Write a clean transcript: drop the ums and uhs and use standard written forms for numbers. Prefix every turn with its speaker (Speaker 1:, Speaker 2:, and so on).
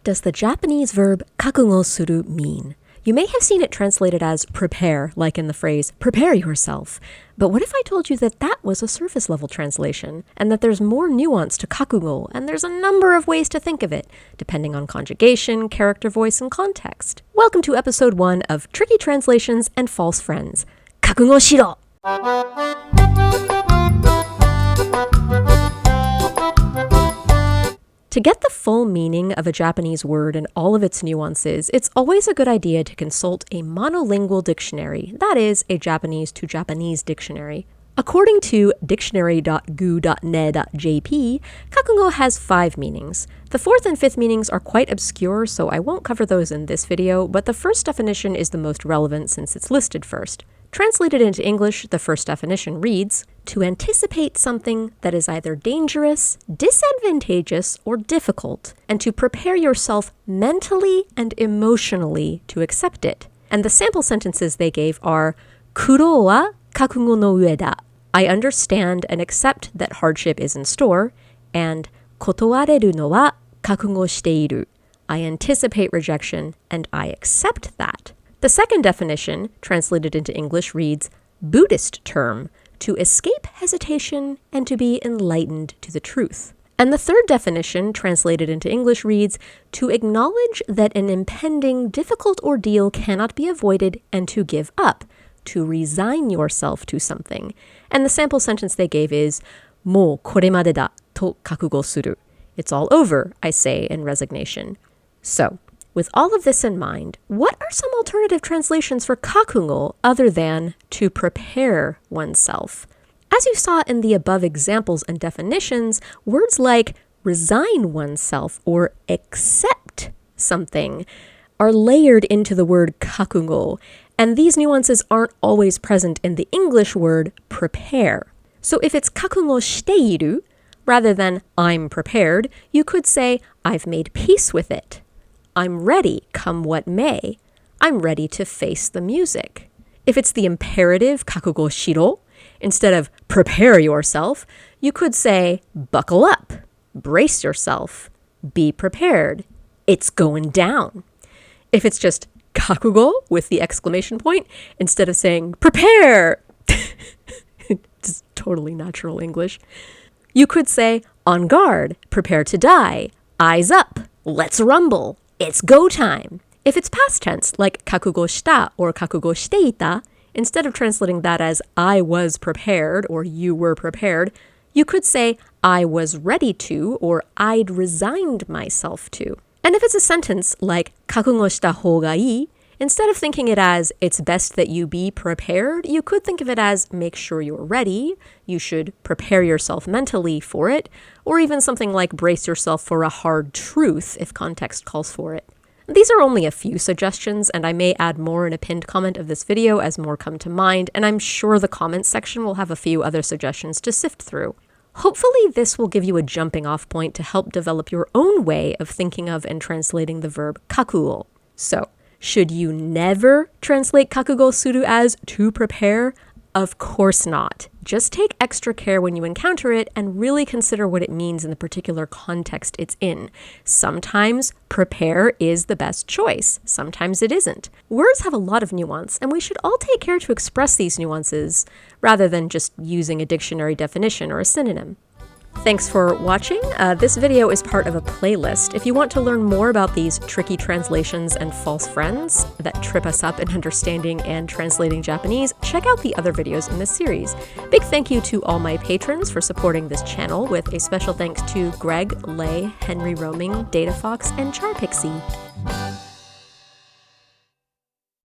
Speaker 1: does the Japanese verb kakugo suru mean? You may have seen it translated as prepare, like in the phrase, prepare yourself. But what if I told you that that was a surface level translation, and that there's more nuance to kakugo, and there's a number of ways to think of it, depending on conjugation, character voice, and context? Welcome to episode 1 of Tricky Translations and False Friends. Kakugo shiro! To get the full meaning of a Japanese word and all of its nuances, it's always a good idea to consult a monolingual dictionary, that is, a Japanese to Japanese dictionary. According to dictionary.gu.ne.jp, kakugo has 5 meanings. The 4th and 5th meanings are quite obscure, so I won't cover those in this video, but the first definition is the most relevant since it's listed first. Translated into English, the first definition reads, to anticipate something that is either dangerous, disadvantageous, or difficult, and to prepare yourself mentally and emotionally to accept it. And the sample sentences they gave are, Kuro wa kakugo no ue da. I understand and accept that hardship is in store, and kotowareru no wa kakugo shiteiru. I anticipate rejection and I accept that. The second definition, translated into English, reads, Buddhist term, to escape hesitation and to be enlightened to the truth. And the third definition, translated into English, reads, to acknowledge that an impending difficult ordeal cannot be avoided and to give up, to resign yourself to something. And the sample sentence they gave is, Mou koremade da to kakugo suru. It's all over, I say in resignation. So, with all of this in mind, what are some alternative translations for kakugo other than to prepare oneself? As you saw in the above examples and definitions, words like resign oneself or accept something are layered into the word kakugo, and these nuances aren't always present in the English word prepare. So if it's kakugo shiteiru, rather than I'm prepared, you could say I've made peace with it. I'm ready, come what may. I'm ready to face the music. If it's the imperative kakugo shiro, instead of prepare yourself, you could say buckle up, brace yourself, be prepared. It's going down. If it's just kakugo with the exclamation point, instead of saying prepare, it's totally natural English, you could say on guard, prepare to die, eyes up, let's rumble. It's go time. If it's past tense, like kakugo shita or kakugo shiteita, instead of translating that as I was prepared or you were prepared, you could say I was ready to or I'd resigned myself to. And if it's a sentence like kakugo shita houga ii, instead of thinking it as it's best that you be prepared, you could think of it as make sure you're ready, you should prepare yourself mentally for it, or even something like brace yourself for a hard truth if context calls for it. These are only a few suggestions, and I may add more in a pinned comment of this video as more come to mind, and I'm sure the comments section will have a few other suggestions to sift through. Hopefully this will give you a jumping off point to help develop your own way of thinking of and translating the verb kakugo. So, should you never translate kakugo suru as to prepare? Of course not. Just take extra care when you encounter it and really consider what it means in the particular context it's in. Sometimes prepare is the best choice. Sometimes it isn't. Words have a lot of nuance, and we should all take care to express these nuances rather than just using a dictionary definition or a synonym. Thanks for watching. This video is part of a playlist. If you want to learn more about these tricky translations and false friends that trip us up in understanding and translating Japanese, check out the other videos in this series. Big thank you to all my patrons for supporting this channel, with a special thanks to Greg, Lay, Henry Roaming, Data Fox, and Char Pixie.